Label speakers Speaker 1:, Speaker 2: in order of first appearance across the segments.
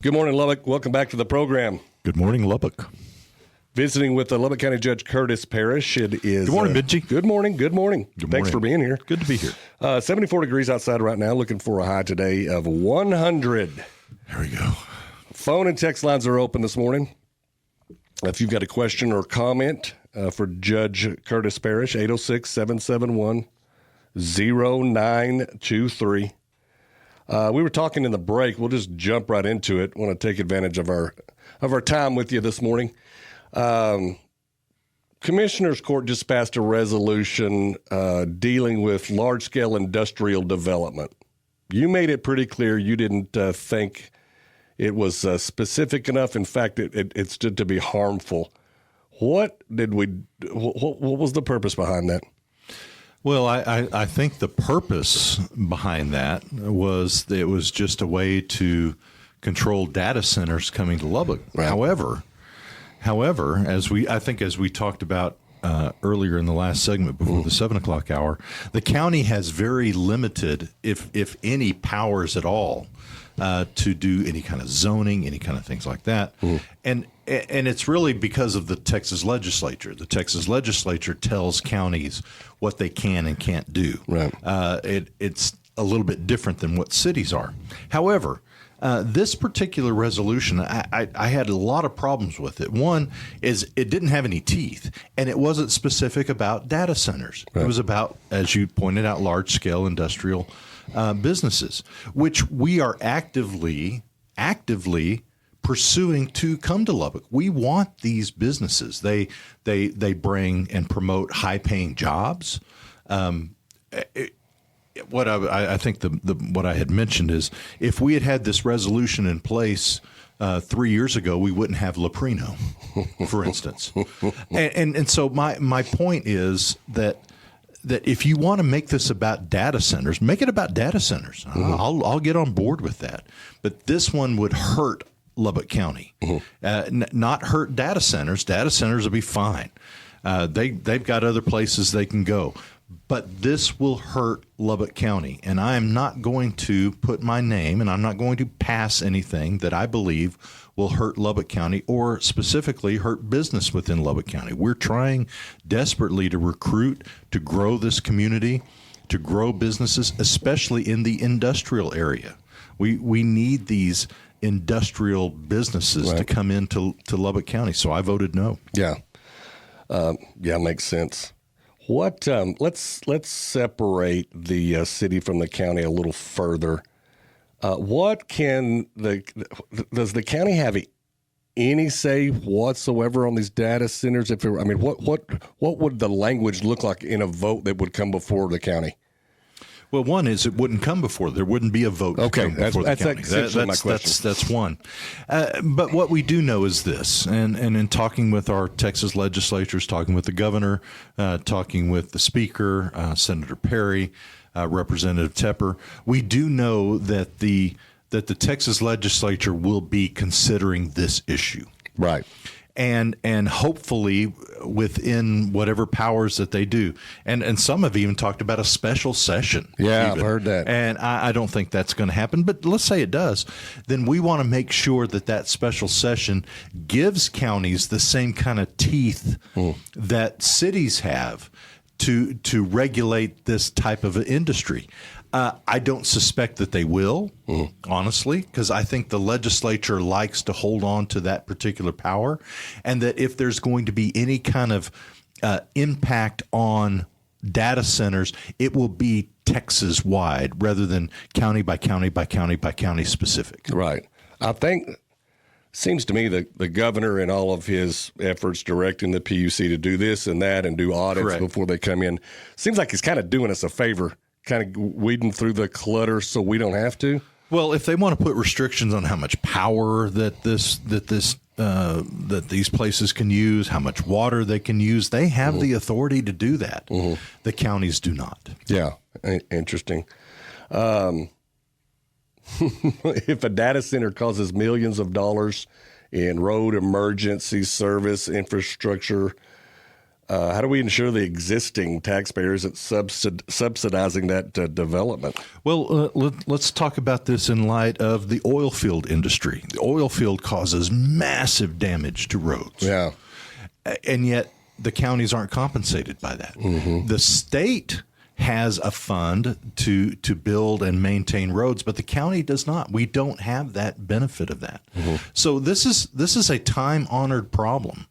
Speaker 1: Good morning, Lubbock. Welcome back to the program.
Speaker 2: Good morning, Lubbock.
Speaker 1: Visiting with the Lubbock County Judge Judge Parrish. It is.
Speaker 2: Good morning, Benji.
Speaker 1: Good morning. Good morning.
Speaker 2: Good
Speaker 1: Thanks
Speaker 2: morning.
Speaker 1: for being here.
Speaker 2: Good to be here.
Speaker 1: 74 degrees outside right now. Looking for a high today of 100.
Speaker 2: There we go.
Speaker 1: Phone and text lines are open this morning. If you've got a question or comment for Judge Judge Parrish, 806-771-0923. We were talking in the break. We'll just jump right into it. Want to take advantage of our time with you this morning. Commissioner's Court just passed a resolution dealing with large-scale industrial development. You made it pretty clear you didn't think it was specific enough. In fact, it stood to be harmful. What was the purpose behind that?
Speaker 2: Well, I think the purpose behind that was it was just a way to control data centers coming to Lubbock.
Speaker 1: Right.
Speaker 2: However, as we talked about earlier in the last segment before the 7 o'clock hour, the county has very limited, if any, powers at all to do any kind of zoning, any kind of things like that. And it's really because of the Texas legislature. The Texas legislature tells counties what they can and can't do.
Speaker 1: Right.
Speaker 2: It's a little bit different than what cities are. However, this particular resolution, I had a lot of problems with it. One is it didn't have any teeth, and it wasn't specific about data centers. Right. It was about, as you pointed out, large-scale industrial businesses, which we are actively pursuing to come to Lubbock. We want these businesses. They bring and promote high-paying jobs. What I think what I had mentioned is if we had this resolution in place 3 years ago, we wouldn't have Leprino, for instance. And so my point is that if you want to make this about data centers, make it about data centers. I'll get on board with that. But this one would hurt Lubbock County, not hurt data centers. Data centers will be fine. They've got other places they can go. But this will hurt Lubbock County, and I am not going to put my name, and I'm not going to pass anything that I believe will hurt Lubbock County or specifically hurt business within Lubbock County. We're trying desperately to recruit, to grow this community, to grow businesses, especially in the industrial area. We need these industrial businesses to come into Lubbock County, so I voted no.
Speaker 1: Yeah. Makes sense. What? Let's separate the city from the county a little further. Does the county have any say whatsoever on these data centers? What would the language look like in a vote that would come before the county?
Speaker 2: Well, one is it wouldn't come before. There wouldn't be a vote.
Speaker 1: Okay,
Speaker 2: that's
Speaker 1: essentially my question.
Speaker 2: That's one. But what we do know is this, and in talking with our Texas legislators, talking with the governor, talking with the speaker, Senator Perry, Representative Tepper, we do know that the Texas legislature will be considering this issue.
Speaker 1: Right.
Speaker 2: And hopefully within whatever powers that they do. And some have even talked about a special session.
Speaker 1: Yeah, I've heard that.
Speaker 2: And I don't think that's going to happen. But let's say it does. Then we want to make sure that special session gives counties the same kind of teeth that cities have to regulate this type of industry. I don't suspect that they will, honestly, because I think the legislature likes to hold on to that particular power, and that if there's going to be any kind of impact on data centers, it will be Texas-wide rather than county by county by county by county specific.
Speaker 1: Right. I think seems to me that the governor and all of his efforts directing the PUC to do this and that and do audits
Speaker 2: Correct.
Speaker 1: Before they come in, seems like he's kind of doing us a favor, kind of weeding through the clutter so we don't have to.
Speaker 2: Well, if they want to put restrictions on how much power that these places can use, how much water they can use, they have the authority to do that. The counties do not.
Speaker 1: Yeah, interesting. If a data center causes millions of dollars in road emergency service infrastructure, how do we ensure the existing taxpayers that subsidizing that development?
Speaker 2: Well, let's talk about this in light of the oil field industry. The oil field causes massive damage to roads.
Speaker 1: Yeah.
Speaker 2: And yet the counties aren't compensated by that. Mm-hmm. The state has a fund to build and maintain roads, but the county does not. We don't have that benefit of that. Mm-hmm. So this is a time-honored problem.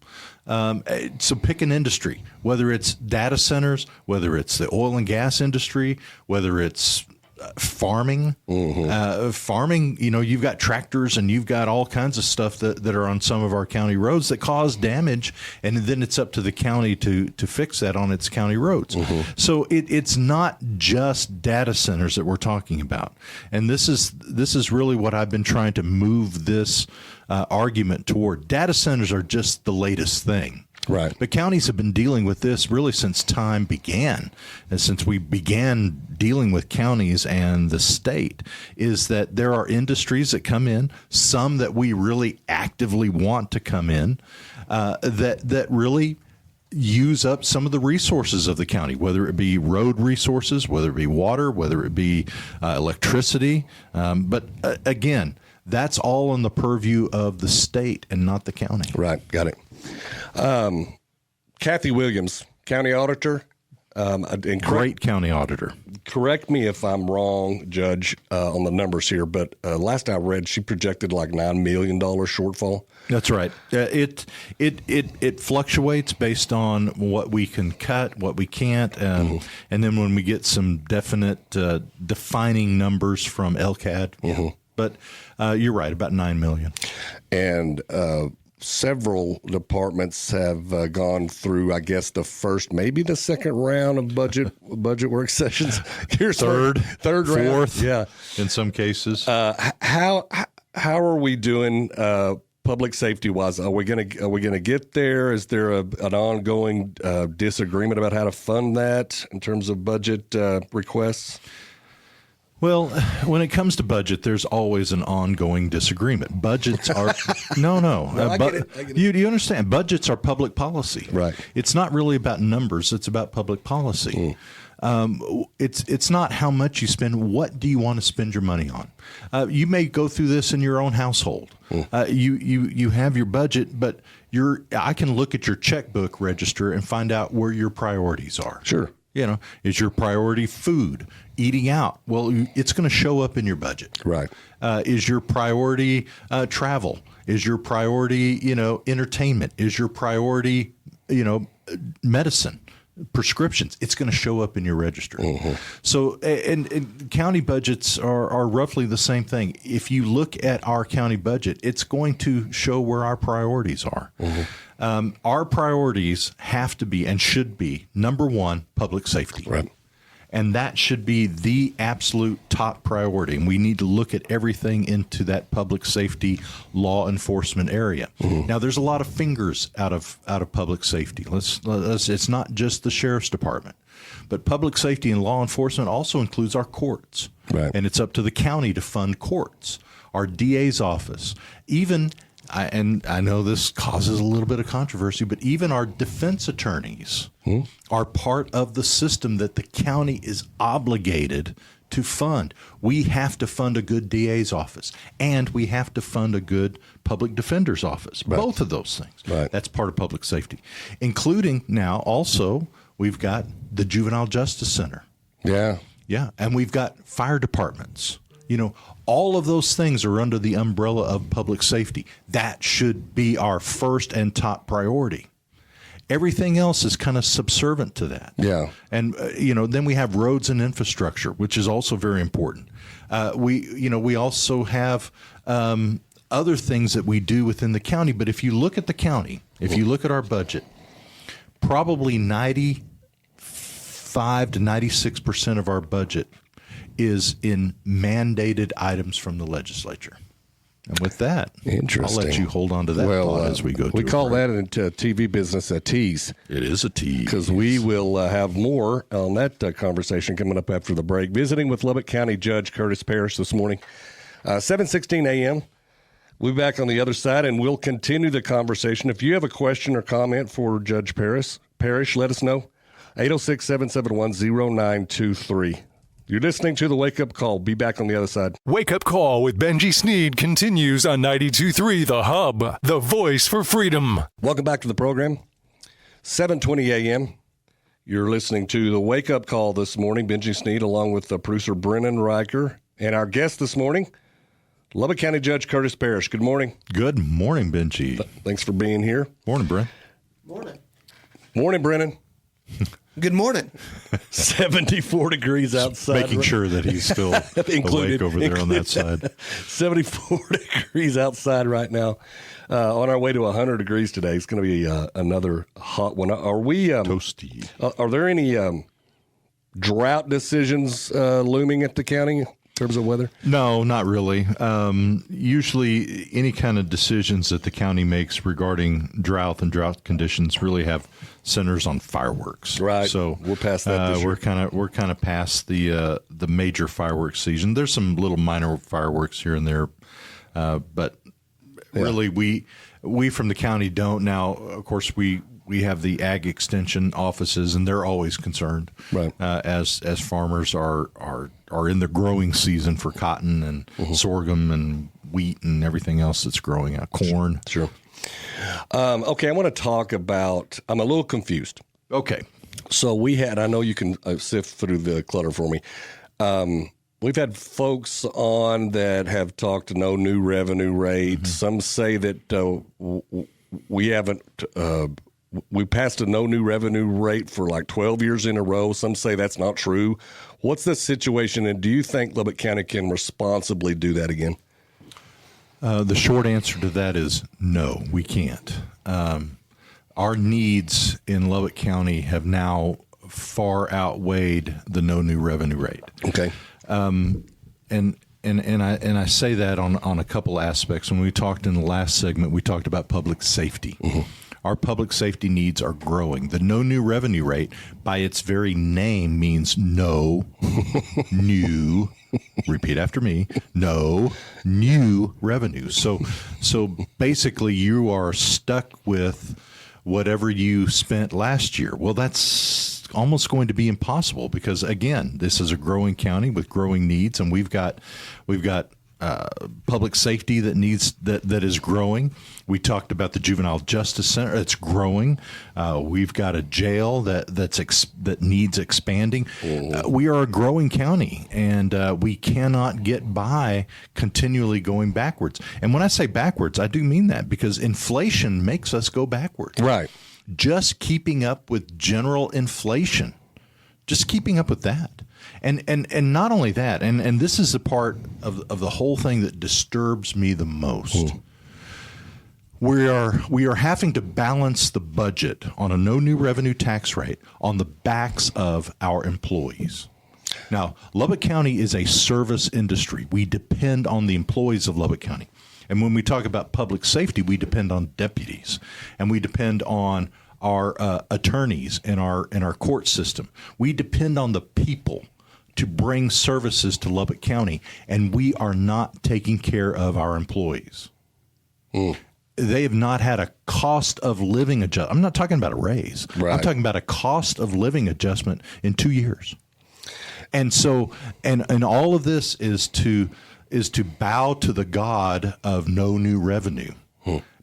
Speaker 2: So pick an industry, whether it's data centers, whether it's the oil and gas industry, whether it's farming. Mm-hmm. Farming, you've got tractors and you've got all kinds of stuff that are on some of our county roads that cause damage, and then it's up to the county to fix that on its county roads. Mm-hmm. So it's not just data centers that we're talking about, and this is really what I've been trying to move this argument toward. Data centers are just the latest thing.
Speaker 1: Right.
Speaker 2: But counties have been dealing with this really since time began. And since we began dealing with counties and the state, is that there are industries that come in, some that we really actively want to come in, that really use up some of the resources of the county, whether it be road resources, whether it be water, whether it be electricity. But again, that's all in the purview of the state and not the county.
Speaker 1: Right. Got it. Kathy Williams, county auditor. And
Speaker 2: great county auditor.
Speaker 1: Correct me if I'm wrong, Judge, on the numbers here, but last I read, she projected like $9 million shortfall.
Speaker 2: That's right. It fluctuates based on what we can cut, what we can't, and then when we get some definite defining numbers from LCAD. Mm-hmm. Yeah. But you're right, about $9 million.
Speaker 1: And several departments have gone through, I guess, the first, maybe the second round of budget work sessions. Here's
Speaker 2: third
Speaker 1: round.
Speaker 2: Fourth,
Speaker 1: yeah,
Speaker 2: in some cases.
Speaker 1: How are we doing public safety wise? Are we gonna get there? Is there an ongoing disagreement about how to fund that in terms of budget requests?
Speaker 2: Well, when it comes to budget, there's always an ongoing disagreement. Budgets are no.
Speaker 1: I get it.
Speaker 2: You understand? Budgets are public policy.
Speaker 1: Right.
Speaker 2: It's not really about numbers. It's about public policy. It's not how much you spend. What do you want to spend your money on? You may go through this in your own household. You have your budget, but I can look at your checkbook register and find out where your priorities are.
Speaker 1: Sure.
Speaker 2: Is your priority food, eating out? Well, it's going to show up in your budget.
Speaker 1: Right.
Speaker 2: Is your priority travel? Is your priority, entertainment? Is your priority, medicine, prescriptions? It's going to show up in your register. Mm-hmm. So, and county budgets are roughly the same thing. If you look at our county budget, it's going to show where our priorities are. Mm-hmm. Our priorities have to be and should be, number one, public safety.
Speaker 1: Right.
Speaker 2: And that should be the absolute top priority. And we need to look at everything into that public safety law enforcement area. Mm-hmm. Now, there's a lot of fingers out of public safety. It's not just the sheriff's department, but public safety and law enforcement also includes our courts.
Speaker 1: Right.
Speaker 2: And it's up to the county to fund courts, our DA's office, even. And I know this causes a little bit of controversy, but even our defense attorneys are part of the system that the county is obligated to fund. We have to fund a good DA's office, and we have to fund a good public defender's office. Right. Both of those things.
Speaker 1: Right.
Speaker 2: That's part of public safety, including now also we've got the Juvenile Justice Center.
Speaker 1: Yeah.
Speaker 2: Yeah, and we've got fire departments. All of those things are under the umbrella of public safety. That should be our first and top priority. Everything else is kind of subservient to that.
Speaker 1: Yeah.
Speaker 2: And, then we have roads and infrastructure, which is also very important. We also have other things that we do within the county. But if you look at the county, if you look at our budget, probably 95 to 96% of our budget is in mandated items from the legislature. And with that,
Speaker 1: interesting.
Speaker 2: I'll let you hold on to that thought as we go.
Speaker 1: We call that in TV business a tease.
Speaker 2: It is a tease.
Speaker 1: Because we will have more on that conversation coming up after the break. Visiting with Lubbock County Judge Curtis Parrish this morning, 7:16 a.m. We'll be back on the other side, and we'll continue the conversation. If you have a question or comment for Judge Parrish, let us know. 806-771-0923. You're listening to the Wake Up Call. Be back on the other side.
Speaker 3: Wake Up Call with Benji Snead continues on 92.3 The Hub, the voice for freedom.
Speaker 1: Welcome back to the program. 7:20 a.m. You're listening to the Wake Up Call this morning. Benji Snead along with producer Brennan Riker. And our guest this morning, Lubbock County Judge Curtis Parrish. Good morning.
Speaker 2: Good morning, Benji.
Speaker 1: Thanks for being here.
Speaker 2: Morning, Brent.
Speaker 4: Morning.
Speaker 1: Morning, Brennan.
Speaker 4: Good morning.
Speaker 1: 74 degrees outside.
Speaker 2: Making sure that he's still awake over there on that side.
Speaker 1: 74 degrees outside right now. On our way to 100 degrees today. It's going to be another hot one. Are we
Speaker 2: toasty?
Speaker 1: Are there any drought decisions looming at the county in terms of weather?
Speaker 2: No, not really. Usually any kind of decisions that the county makes regarding drought and drought conditions really have centers on fireworks.
Speaker 1: Right.
Speaker 2: So
Speaker 1: we're past that this year.
Speaker 2: We're kind of past the major fireworks season. There's some little minor fireworks here and there, but really we from the county don't. Now, of course, we have the ag extension offices, and they're always concerned,
Speaker 1: right?
Speaker 2: As farmers are in the growing season for cotton and sorghum and wheat and everything else that's growing out, corn.
Speaker 1: Sure. Okay, I want to talk about. I'm a little confused.
Speaker 2: Okay.
Speaker 1: So I know you can sift through the clutter for me. We've had folks on that have talked no new revenue rate. Some say that we haven't. We passed a no new revenue rate for like 12 years in a row. Some say that's not true. What's the situation, and do you think Lubbock County can responsibly do that again?
Speaker 2: The short answer to that is no, we can't. Our needs in Lubbock County have now far outweighed the no new revenue rate.
Speaker 1: Okay.
Speaker 2: And I say that on a couple aspects. When we talked in the last segment, we talked about public safety. Our public safety needs are growing. The no new revenue rate, by its very name, means no new. Repeat after me. No new revenue. So basically, you are stuck with whatever you spent last year. Well, that's almost going to be impossible because, again, this is a growing county with growing needs, and we've got public safety that is growing. We talked about the Juvenile Justice Center; it's growing. We've got a jail that needs expanding. We are a growing county, and we cannot get by continually going backwards. And when I say backwards, I do mean that because inflation makes us go backwards.
Speaker 1: Right.
Speaker 2: Just keeping up with general inflation, just keeping up with that. And not only that, and this is the part of the whole thing that disturbs me the most. We are having to balance the budget on a no new revenue tax rate on the backs of our employees. Now, Lubbock County is a service industry. We depend on the employees of Lubbock County. And when we talk about public safety, we depend on deputies, and we depend on our attorneys in our court system. We depend on the people to bring services to Lubbock County, and we are not taking care of our employees. They have not had a cost of living adjustment. I'm not talking about a raise.
Speaker 1: Right.
Speaker 2: I'm talking about a cost of living adjustment in 2 years. And so, and all of this is to bow to the god of no new revenue.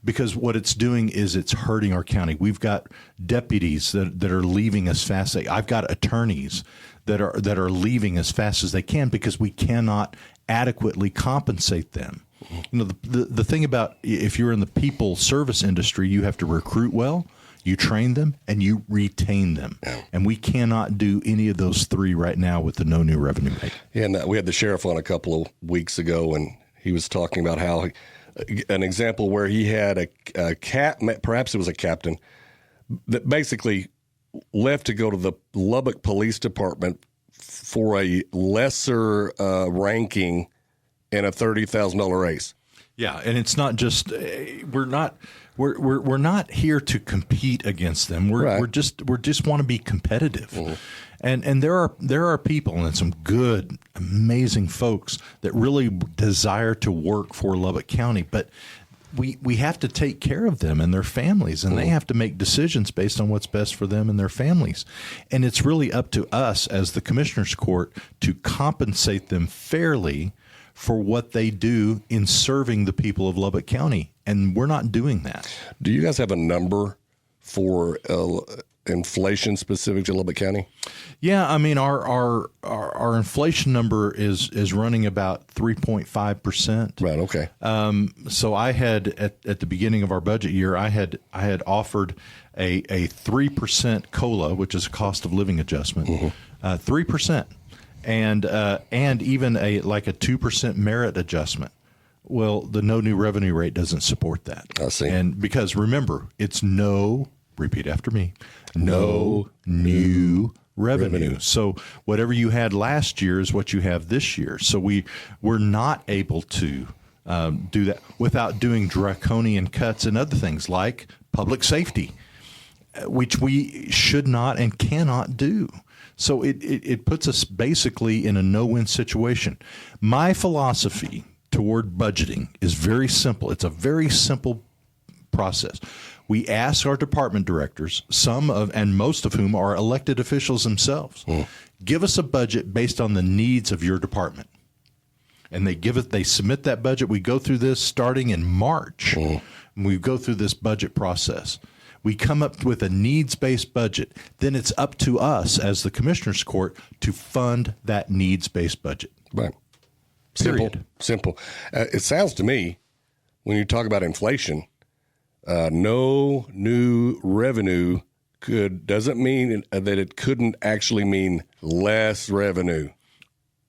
Speaker 2: Because what it's doing is it's hurting our county. We've got deputies that are leaving as fast as I've got attorneys that are leaving as fast as they can because we cannot adequately compensate them. You know, the thing about if you're in the people service industry, you have to recruit well, you train them, and you retain them. Yeah. And we cannot do any of those three right now with the no new revenue rate.
Speaker 1: Yeah, and we had the sheriff on a couple of weeks ago, and he was talking about how an example where he had a perhaps it was a captain, that basically left to go to the Lubbock Police Department for a lesser ranking and a $30,000 raise.
Speaker 2: Yeah, and it's not just we're not here to compete against them. We're just want to be competitive. And there are people and some good, amazing folks that really desire to work for Lubbock County, but we have to take care of them and their families, and they have to make decisions based on what's best for them and their families. And it's really up to us as the Commissioners Court to compensate them fairly for what they do in serving the people of Lubbock County. And we're not doing that.
Speaker 1: Do you guys have a number for inflation specific to Lubbock County?
Speaker 2: Yeah, I mean our inflation number is running about 3.5%.
Speaker 1: Right. Okay.
Speaker 2: So I had at the beginning of our budget year, I had offered a 3% COLA, which is a cost of living adjustment, 3%, and even a 2% merit adjustment. Well, the no new revenue rate doesn't support that.
Speaker 1: I see.
Speaker 2: And because remember, it's repeat after me, no new revenue. So whatever you had last year is what you have this year. So we're not able to do that without doing draconian cuts and other things like public safety, which we should not and cannot do. So it puts us basically in a no-win situation. My philosophy toward budgeting is very simple. It's a very simple process. We ask our department directors, and most of whom are elected officials themselves, give us a budget based on the needs of your department. And they submit that budget. We go through this starting in March. And we go through this budget process. We come up with a needs-based budget. Then it's up to us as the Commissioners Court to fund that needs-based budget.
Speaker 1: Right.
Speaker 2: Period.
Speaker 1: Simple. It sounds to me, when you talk about inflation, no new revenue doesn't mean that it couldn't actually mean less revenue.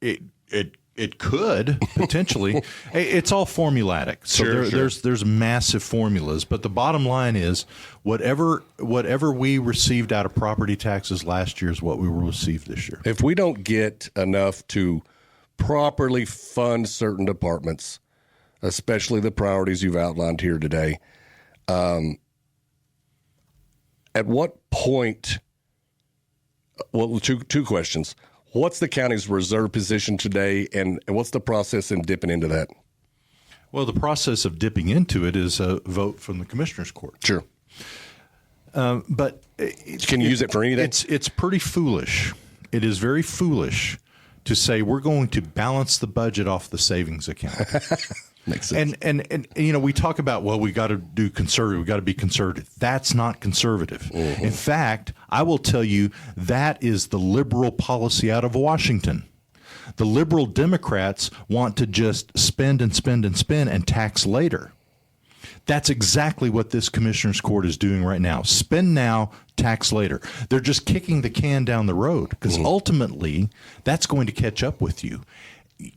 Speaker 2: It could potentially. It's all formulatic. So there's massive formulas, but the bottom line is whatever we received out of property taxes last year is what we will receive this year.
Speaker 1: If we don't get enough to properly fund certain departments, especially the priorities you've outlined here today, at what point, well, two questions. What's the county's reserve position today, and what's the process in dipping into that?
Speaker 2: Well, the process of dipping into it is a vote from the Commissioners Court.
Speaker 1: Sure.
Speaker 2: But
Speaker 1: can you use it for anything?
Speaker 2: It's pretty foolish. It is very foolish to say we're going to balance the budget off the savings account.
Speaker 1: Makes sense.
Speaker 2: And we talk about, well, we got to do conservative. We got to be conservative. That's not conservative. In fact, I will tell you that is the liberal policy out of Washington. The liberal Democrats want to just spend and spend and spend and tax later. That's exactly what this Commissioners Court is doing right now. Spend now, tax later. They're just kicking the can down the road because ultimately that's going to catch up with you.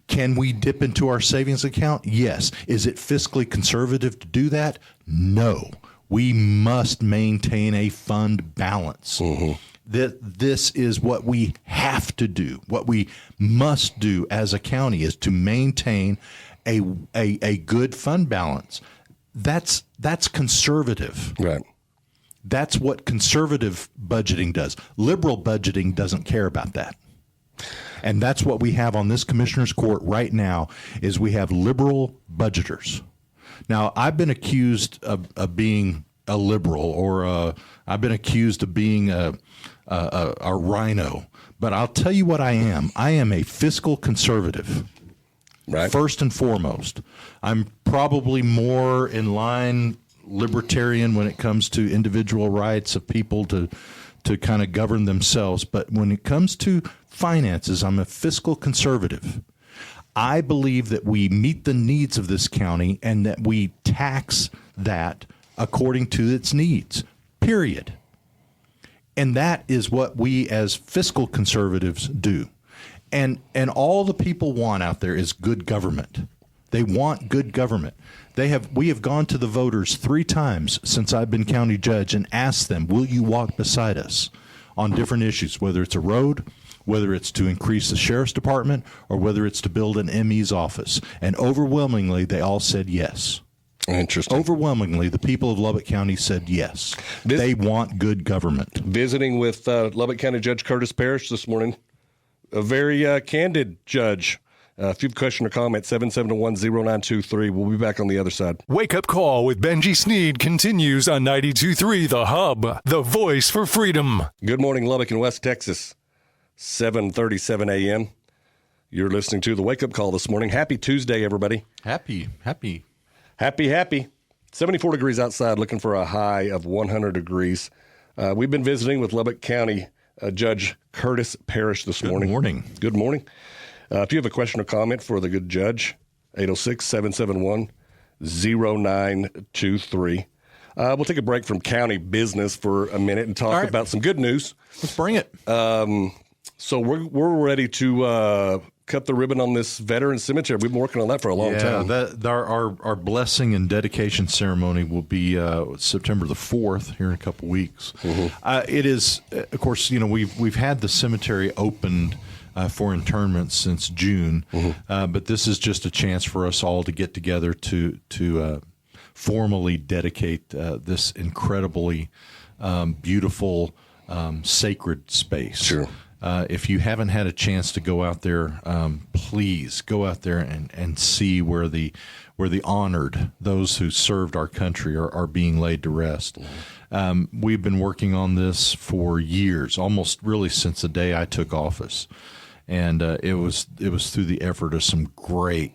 Speaker 2: Can we dip into our savings account? Yes. Is it fiscally conservative to do that? No. We must maintain a fund balance. This is what we have to do. What we must do as a county is to maintain a good fund balance. That's conservative.
Speaker 1: Right.
Speaker 2: That's what conservative budgeting does. Liberal budgeting doesn't care about that. And that's what we have on this Commissioners Court right now is we have liberal budgeters. Now, I've been accused of being a liberal, or I've been accused of being a rhino. But I'll tell you what I am. I am a fiscal conservative.
Speaker 1: Right.
Speaker 2: First and foremost. I'm probably more in line libertarian when it comes to individual rights of people to kind of govern themselves. But when it comes to finances, I'm a fiscal conservative. I believe that we meet the needs of this county and that we tax that according to its needs, period. And that is what we as fiscal conservatives do. And all the people want out there is good government. They want good government. We have gone to the voters 3 times since I've been county judge and asked them, will you walk beside us on different issues, whether it's a road, whether it's to increase the sheriff's department, or whether it's to build an ME's office. And overwhelmingly, they all said yes.
Speaker 1: Interesting.
Speaker 2: Overwhelmingly, the people of Lubbock County said yes. They want good government.
Speaker 1: Visiting with Lubbock County Judge Curtis Parrish this morning. A very candid judge. If you have a question or comment, 771-0923. We'll be back on the other side.
Speaker 3: Wake Up Call with Benji Snead continues on 92.3 The Hub, the voice for freedom.
Speaker 1: Good morning, Lubbock and West Texas. 7:37 a.m. You're listening to the Wake Up Call this morning. Happy Tuesday, everybody.
Speaker 2: Happy.
Speaker 1: Happy. 74 degrees outside, looking for a high of 100 degrees. We've been visiting with Lubbock County Judge Curtis Parrish this morning. Good morning. If you have a question or comment for the good judge, 806-771-0923. We'll take a break from county business for a minute and talk about some good news.
Speaker 2: Let's bring it.
Speaker 1: So we're ready to cut the ribbon on this veteran cemetery. We've been working on that for a long time.
Speaker 2: Our blessing and dedication ceremony will be September the 4th, here in a couple weeks. Mm-hmm. It is, of course, we've had the cemetery opened for internment since June, but this is just a chance for us all to get together to formally dedicate this incredibly beautiful, sacred space.
Speaker 1: Sure.
Speaker 2: If you haven't had a chance to go out there, please go out there and see where the honored, those who served our country, are being laid to rest. We've been working on this for years, almost really since the day I took office, and it was through the effort of some great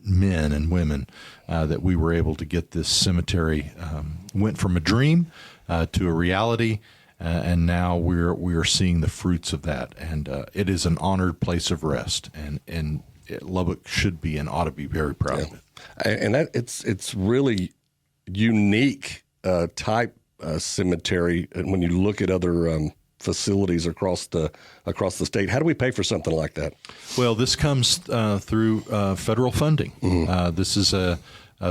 Speaker 2: men and women that we were able to get this cemetery went from a dream to a reality. And now we're seeing the fruits of that, and it is an honored place of rest, and Lubbock should be and ought to be very proud of it.
Speaker 1: And that it's really unique type cemetery. And when you look at other facilities across the state, how do we pay for something like that?
Speaker 2: Well, this comes through federal funding. Mm-hmm. This is a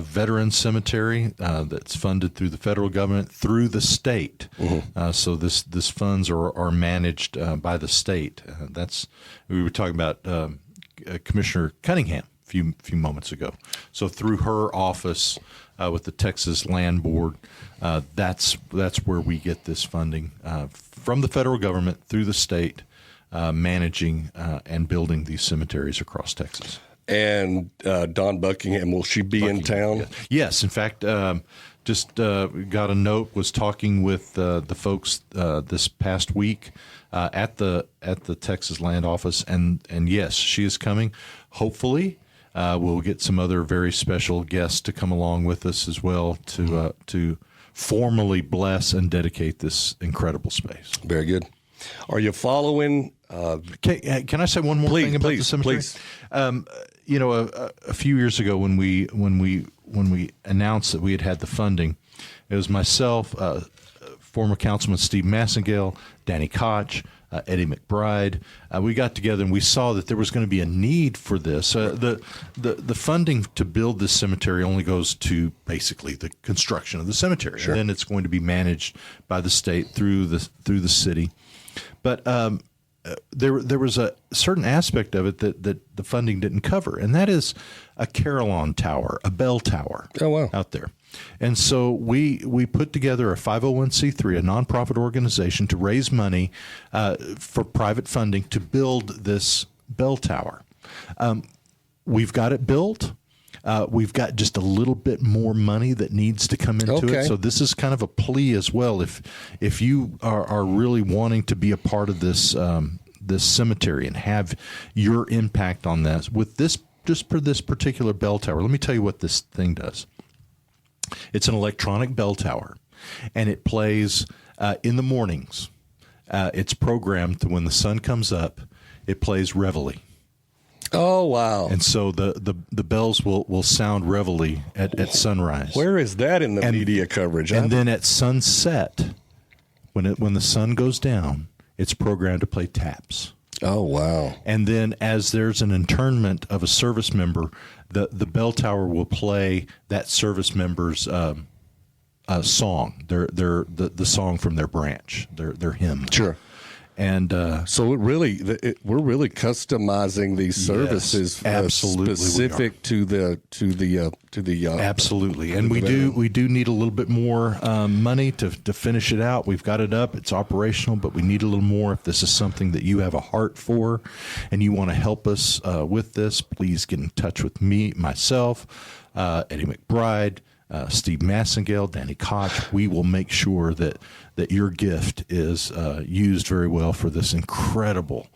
Speaker 2: veteran cemetery that's funded through the federal government, through the state. Mm-hmm. So this funds are managed by the state. We were talking about Commissioner Cunningham a few moments ago. So through her office with the Texas Land Board, that's where we get this funding from the federal government through the state, managing and building these cemeteries across Texas.
Speaker 1: And Dawn Buckingham, will she be in town?
Speaker 2: Yes. In fact, just got a note, was talking with the folks this past week at the Texas Land Office, and yes, she is coming. Hopefully, we'll get some other very special guests to come along with us as well to formally bless and dedicate this incredible space.
Speaker 1: Very good. Are you following?
Speaker 2: Can I say one more thing about the cemetery?
Speaker 1: Please.
Speaker 2: A few years ago when we announced that we had the funding, it was myself, former Councilman Steve Massengale, Danny Koch, Eddie McBride. We got together and we saw that there was going to be a need for this. The funding to build this cemetery only goes to basically the construction of the cemetery, sure. And then it's going to be managed by the state through the city. But there was a certain aspect of it that the funding didn't cover, and that is a carillon tower, a bell tower.
Speaker 1: Oh, wow.
Speaker 2: Out there. And so we put together a 501c3, a nonprofit organization, to raise money for private funding to build this bell tower. We've got it built. We've got just a little bit more money that needs to come into it. So this is kind of a plea as well. If you are really wanting to be a part of this this cemetery and have your impact on this, with this, just for this particular bell tower, let me tell you what this thing does. It's an electronic bell tower, and it plays in the mornings. It's programmed to when the sun comes up, it plays Reveille.
Speaker 1: Oh, wow.
Speaker 2: And so the bells will sound Reveille at sunrise.
Speaker 1: Where is that in the media coverage?
Speaker 2: And then at sunset, when the sun goes down, it's programmed to play taps.
Speaker 1: Oh, wow.
Speaker 2: And then as there's an internment of a service member, the bell tower will play that service member's song, the song from their branch, their hymn.
Speaker 1: Sure.
Speaker 2: And
Speaker 1: So we're really customizing these services
Speaker 2: absolutely we
Speaker 1: specific to the
Speaker 2: absolutely, and we do need a little bit more money to finish it out. We've got it up; it's operational, but we need a little more. If this is something that you have a heart for, and you want to help us with this, please get in touch with myself, Eddie McBride, Steve Massengale, Danny Koch. We will make sure that your gift is used very well for this incredible,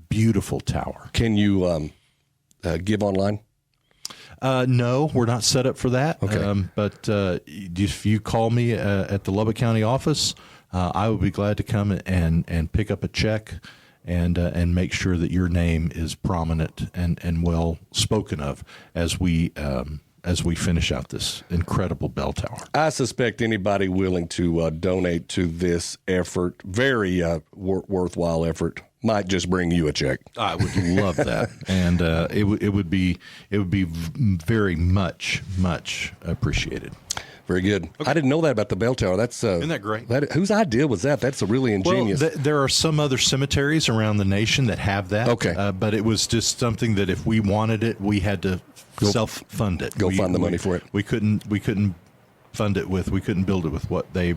Speaker 2: beautiful tower.
Speaker 1: Can you give online?
Speaker 2: No, we're not set up for that.
Speaker 1: Okay.
Speaker 2: But if you call me at the Lubbock County office, I would be glad to come and pick up a check and make sure that your name is prominent and well spoken of as we finish out this incredible bell tower.
Speaker 1: I suspect anybody willing to donate to this effort, very worthwhile effort, might just bring you a check.
Speaker 2: I would love that, and it would be very much appreciated.
Speaker 1: Very good. Okay. I didn't know that about the bell tower. That's
Speaker 2: isn't that great?
Speaker 1: Whose idea was that? That's a really ingenious.
Speaker 2: Well, there are some other cemeteries around the nation that have that.
Speaker 1: Okay,
Speaker 2: but it was just something that if we wanted it, we had to self-fund it.
Speaker 1: Find the money for it.
Speaker 2: We couldn't fund it with. We couldn't build it with what they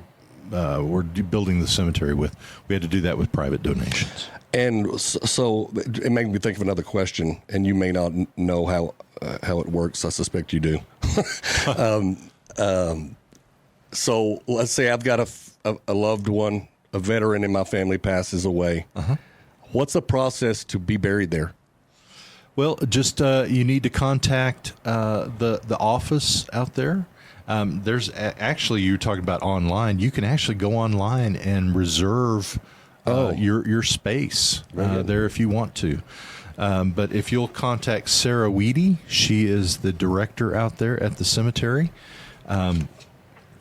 Speaker 2: were building the cemetery with. We had to do that with private donations.
Speaker 1: And so it made me think of another question, and you may not know how it works. I suspect you do. So let's say I've got a loved one, a veteran in my family passes away.
Speaker 2: Uh-huh.
Speaker 1: What's the process to be buried there?
Speaker 2: Well, just you need to contact the office out there. There's actually, you're talking about online. You can actually go online and reserve your space there if you want to. But if you'll contact Sarah Weedy, she is the director out there at the cemetery.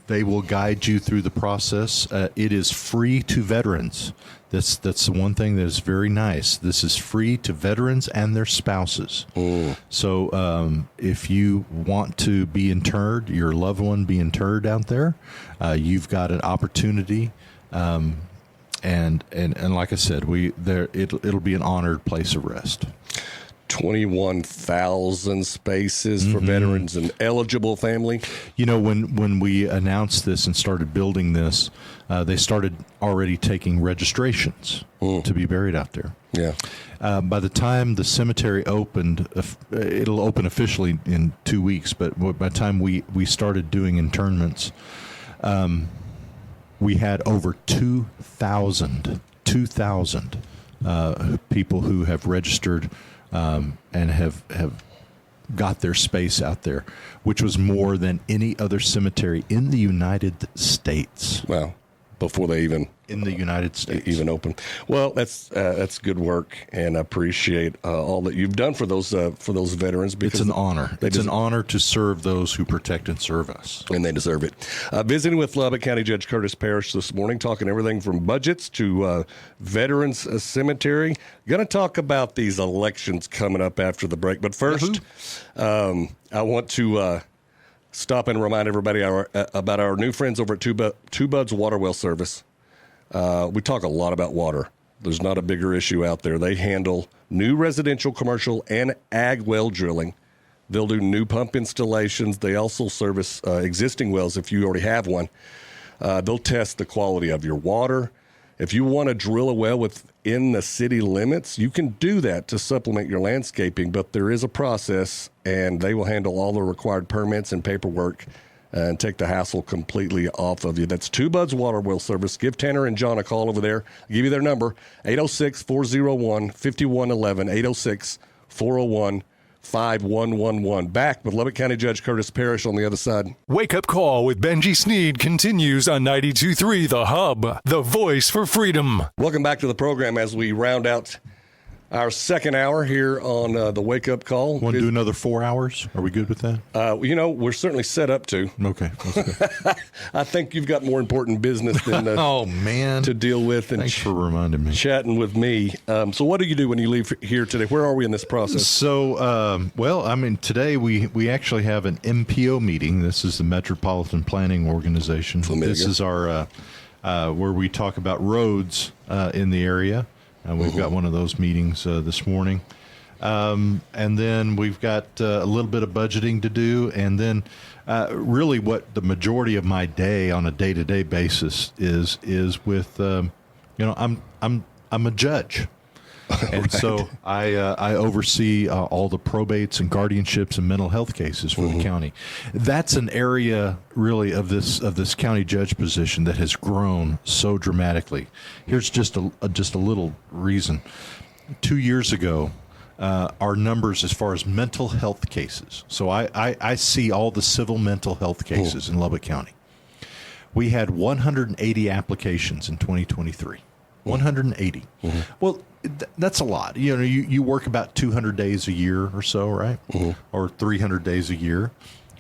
Speaker 2: They will guide you through the process. It is free to veterans. That's the one thing that is very nice. This is free to veterans and their spouses. So if you want to be interred, your loved one be interred out there, you've got an opportunity. And like I said, it'll be an honored place of rest.
Speaker 1: 21,000 spaces for veterans and eligible family.
Speaker 2: You know, when we announced this and started building this, they started already taking registrations to be buried out there.
Speaker 1: Yeah.
Speaker 2: By the time the cemetery opened, it'll open officially in 2 weeks, but by the time we started doing internments, we had over 2,000 people who have registered and have got their space out there, which was more than any other cemetery in the United States.
Speaker 1: Wow. Before they even
Speaker 2: in the United States
Speaker 1: even open. Well, that's good work, and I appreciate all that you've done for those veterans. Because
Speaker 2: it's an honor. It's an honor to serve those who protect and serve us,
Speaker 1: and they deserve it. Visiting with Lubbock County Judge Curtis Parrish this morning, talking everything from budgets to veterans cemetery. Going to talk about these elections coming up after the break, but first, I want to. Stop and remind everybody about our new friends over at Two Buds Water Well Service. We talk a lot about water. There's not a bigger issue out there. They handle new residential, commercial, and ag well drilling. They'll do new pump installations. They also service existing wells if you already have one. They'll test the quality of your water. If you want to drill a well within the city limits, you can do that to supplement your landscaping, but there is a process, and they will handle all the required permits and paperwork and take the hassle completely off of you. That's Two Buds Water Well Service. Give Tanner and John a call over there. I'll give you their number, 806-401-5111, 806-401-5111. Back with Lubbock County Judge Curtis Parrish on the other side.
Speaker 3: Wake Up Call with Benji Snead continues on 92.3 The Hub, the voice for freedom.
Speaker 1: Welcome back to the program as we round out our second hour here on the Wake Up Call.
Speaker 2: Want to do another 4 hours? Are we good with that?
Speaker 1: We're certainly set up to.
Speaker 2: Okay. That's good.
Speaker 1: I think you've got more important business than to deal with. And
Speaker 2: thanks for reminding me.
Speaker 1: Chatting with me. So what do you do when you leave here today? Where are we in this process?
Speaker 2: So, today we actually have an MPO meeting. This is the Metropolitan Planning Organization.
Speaker 1: Familiar.
Speaker 2: This is our where we talk about roads in the area. We've got one of those meetings this morning. And then we've got a little bit of budgeting to do. And then really what the majority of my day on a day-to-day basis is with, I'm a judge. And
Speaker 1: Right.
Speaker 2: so I oversee all the probates and guardianships and mental health cases for the county. That's an area really of this county judge position that has grown so dramatically. Here's just a little reason. 2 years ago, our numbers as far as mental health cases. So I see all the civil mental health cases in Lubbock County. We had 180 applications in 2023. 180. Well, that's a lot. You work about 200 days a year or so, right? Or 300 days a year.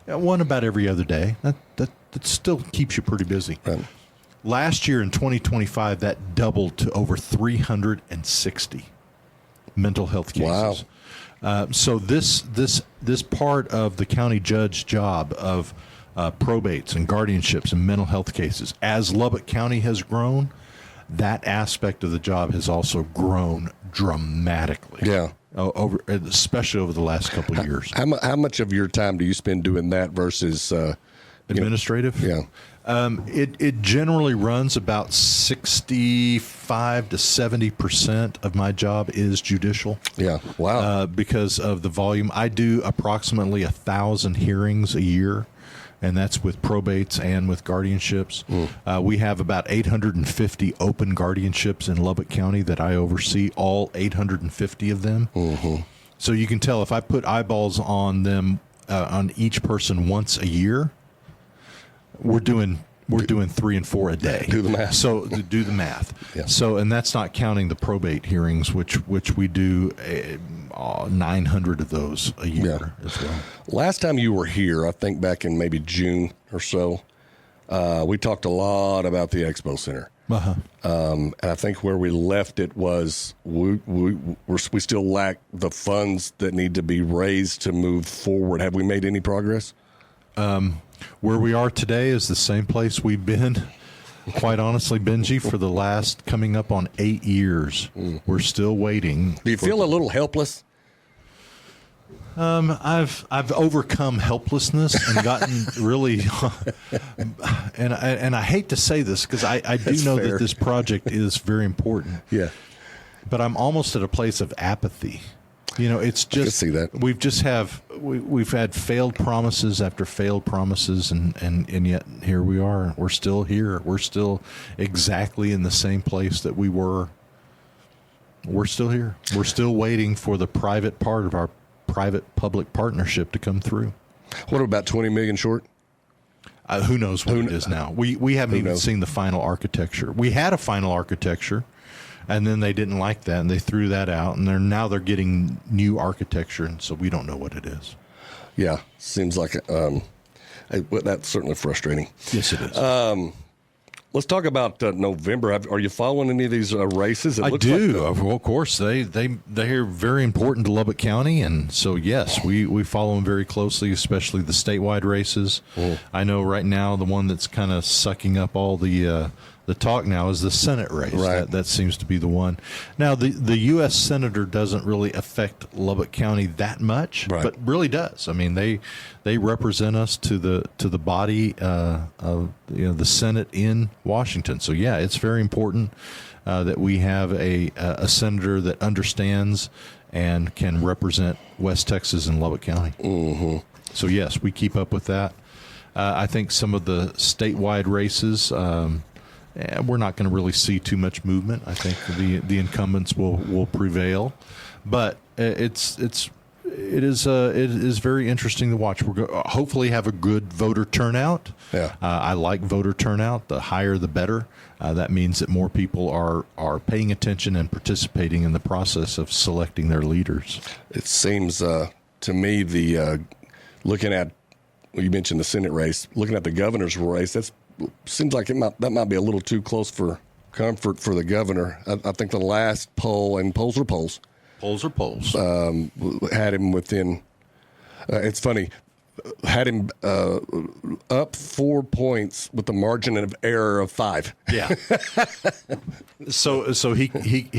Speaker 2: One about every other day. That still keeps you pretty busy.
Speaker 1: Right.
Speaker 2: Last year in 2025, that doubled to over 360 mental health cases.
Speaker 1: Wow.
Speaker 2: So this part of the county judge job of probates and guardianships and mental health cases, as Lubbock County has grown, that aspect of the job has also grown dramatically.
Speaker 1: Yeah.
Speaker 2: Especially over the last couple of years.
Speaker 1: How much of your time do you spend doing that versus
Speaker 2: Administrative?
Speaker 1: Yeah.
Speaker 2: It generally runs about 65 to 70% of my job is judicial.
Speaker 1: Yeah. Wow.
Speaker 2: Because of the volume. I do approximately 1,000 hearings a year, and that's with probates and with guardianships. We have about 850 open guardianships in Lubbock County that I oversee, all 850 of them. So you can tell if I put eyeballs on them, on each person once a year, we're doing 3 and 4 a day.
Speaker 1: Do the math.
Speaker 2: So do the math.
Speaker 1: Yeah.
Speaker 2: So, and that's not counting the probate hearings, which we do 900 of those a year as well.
Speaker 1: Last time you were here, I think back in maybe June or so, we talked a lot about the Expo Center. And I think where we left it was we still lack the funds that need to be raised to move forward. Have we made any progress?
Speaker 2: Where we are today is the same place we've been, quite honestly, Benji, for the last coming up on 8 years. We're still waiting.
Speaker 1: Do you feel a little helpless?
Speaker 2: I've overcome helplessness and gotten really, and I hate to say this because I do
Speaker 1: That's
Speaker 2: know
Speaker 1: fair.
Speaker 2: that this project is very important.
Speaker 1: Yeah.
Speaker 2: But I'm almost at a place of apathy. It's just
Speaker 1: see that.
Speaker 2: we've had failed promises after failed promises, and yet here we are. We're still here. We're still exactly in the same place that we were. We're still here. We're still waiting for the private part of our private-public partnership to come through.
Speaker 1: What about 20 million short?
Speaker 2: Who knows what it is now? We haven't even
Speaker 1: knows?
Speaker 2: seen the final architecture. We had a final architecture, and then they didn't like that, and they threw that out, and they're getting new architecture, and so we don't know what it is.
Speaker 1: Yeah. Seems like that's certainly frustrating.
Speaker 2: Yes, it is.
Speaker 1: Let's talk about November. Are you following any of these races? It
Speaker 2: I
Speaker 1: looks
Speaker 2: do.
Speaker 1: like
Speaker 2: Of course, they're very important to Lubbock County, and so yes, we follow them very closely, especially the statewide races. I know right now the one that's kind of sucking up all the talk now is the Senate race.
Speaker 1: Right.
Speaker 2: That seems to be the one. Now the U.S. Senator doesn't really affect Lubbock County that much,
Speaker 1: Right.
Speaker 2: but really does. I mean they represent us to the body of the Senate in Washington. So yeah, it's very important that we have a senator that understands and can represent West Texas and Lubbock County. So yes, we keep up with that. I think some of the statewide races. We're not going to really see too much movement. I think the incumbents will prevail, but it is very interesting to watch. We're hopefully have a good voter turnout.
Speaker 1: Yeah.
Speaker 2: I like voter turnout. The higher, the better. That means that more people are paying attention and participating in the process of selecting their leaders.
Speaker 1: It seems to me looking at, you mentioned the Senate race, looking at the governor's race, seems like that might be a little too close for comfort for the governor. I think the last poll, and polls are polls,
Speaker 2: Polls are polls.
Speaker 1: had him within. It's funny. had him up 4 points with a margin of error of 5.
Speaker 2: Yeah. so he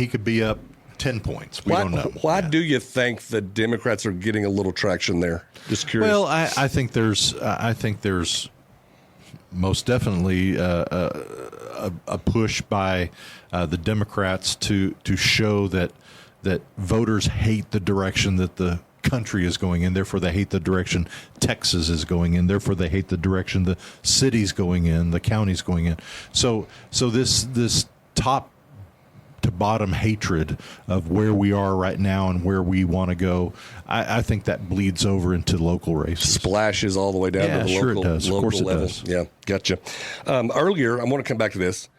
Speaker 2: could be up 10 points. We don't know.
Speaker 1: Why do you think the Democrats are getting a little traction there? Just curious.
Speaker 2: Well, I think there's most definitely a push by the Democrats to show that voters hate the direction that the country is going in. Therefore, they hate the direction Texas is going in. Therefore, they hate the direction the city's going in, the county's going in. So this top to bottom hatred of where we are right now and where we want to go, I think that bleeds over into local races.
Speaker 1: Splashes all the way down to the
Speaker 2: sure
Speaker 1: local,
Speaker 2: it does.
Speaker 1: local
Speaker 2: Of course
Speaker 1: level.
Speaker 2: it does.
Speaker 1: Yeah, gotcha. Earlier, I want to come back to this.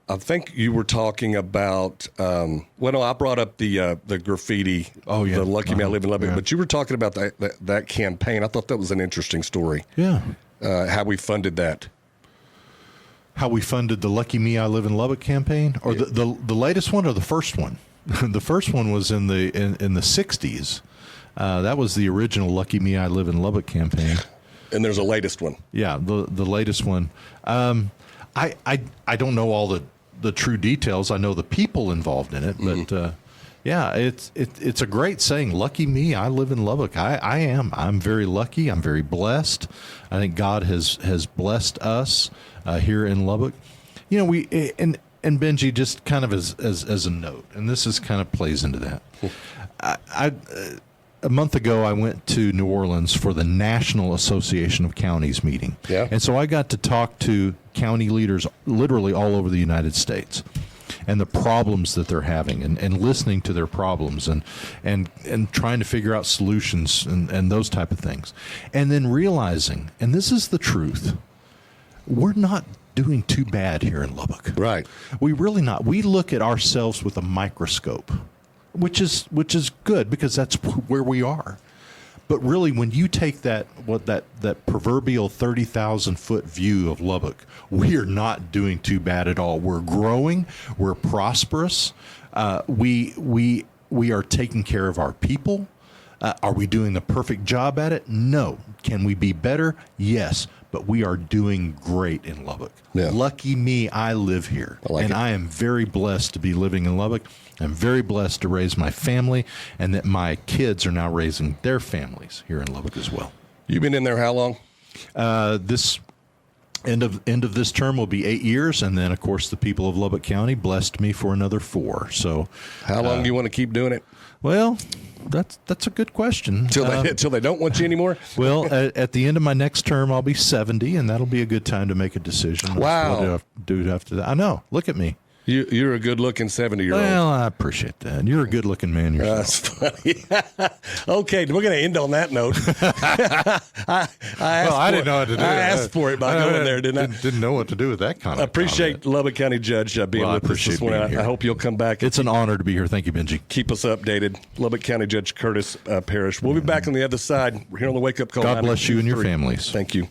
Speaker 1: I think you were talking about. I brought up the graffiti.
Speaker 2: Oh yeah,
Speaker 1: the Lucky Me I Live in Lubbock.
Speaker 2: Yeah.
Speaker 1: But you were talking about that campaign. I thought that was an interesting story.
Speaker 2: Yeah.
Speaker 1: How we funded that.
Speaker 2: How we funded the Lucky Me I Live in Lubbock campaign, or the latest one, or the first one? The first one was in the 60s. That was the original Lucky Me I Live in Lubbock campaign.
Speaker 1: And there's a latest one.
Speaker 2: Yeah, the latest one. I don't know all the true details. I know the people involved in it, but yeah, it's a great saying. Lucky me, I live in Lubbock. I am. I'm very lucky. I'm very blessed. I think God has blessed us here in Lubbock. You know, and Benji, just kind of as a note, and this is kind of plays into that. A month ago, I went to New Orleans for the National Association of Counties meeting.
Speaker 1: Yeah.
Speaker 2: And so I got to talk to county leaders literally all over the United States and the problems that they're having and listening to their problems and trying to figure out solutions and those type of things. And then realizing, and this is the truth, we're not doing too bad here in Lubbock.
Speaker 1: Right.
Speaker 2: We really not. We look at ourselves with a microscope. Which is good because that's where we are. But really, when you take that proverbial 30,000 foot view of Lubbock, we are not doing too bad at all. We're growing. We're prosperous. We are taking care of our people. Are we doing the perfect job at it? No. Can we be better? Yes. But we are doing great in Lubbock.
Speaker 1: Yeah.
Speaker 2: Lucky me, I live here. I am very blessed to be living in Lubbock. I'm very blessed to raise my family, and that my kids are now raising their families here in Lubbock as well.
Speaker 1: You've been in there how long?
Speaker 2: This end of this term will be 8 years, and then, of course, the people of Lubbock County blessed me for another 4. So,
Speaker 1: How long do you want to keep doing it?
Speaker 2: Well, that's a good question.
Speaker 1: Till they don't want you anymore?
Speaker 2: Well, at the end of my next term, I'll be 70, and that'll be a good time to make a decision.
Speaker 1: Wow.
Speaker 2: What do I do after that? I know. Look at me.
Speaker 1: You're a good-looking 70-year-old.
Speaker 2: Well, I appreciate that. You're a good-looking man yourself.
Speaker 1: That's funny. Okay, we're going to end on that note. I
Speaker 2: didn't know what to do.
Speaker 1: I asked for it by going there, didn't I?
Speaker 2: Didn't know what to do with that kind
Speaker 1: I
Speaker 2: of
Speaker 1: appreciate Lubbock County Judge being
Speaker 2: Well, I
Speaker 1: with us
Speaker 2: appreciate
Speaker 1: this morning.
Speaker 2: being here.
Speaker 1: I hope you'll come back.
Speaker 2: It's an honor to be here. Thank you, Benji.
Speaker 1: Keep us updated. Lubbock County Judge Curtis Parrish. We'll be back on the other side. We're here on the Wake Up Call.
Speaker 2: God bless you and your
Speaker 1: 92.3.
Speaker 2: families.
Speaker 1: Thank you.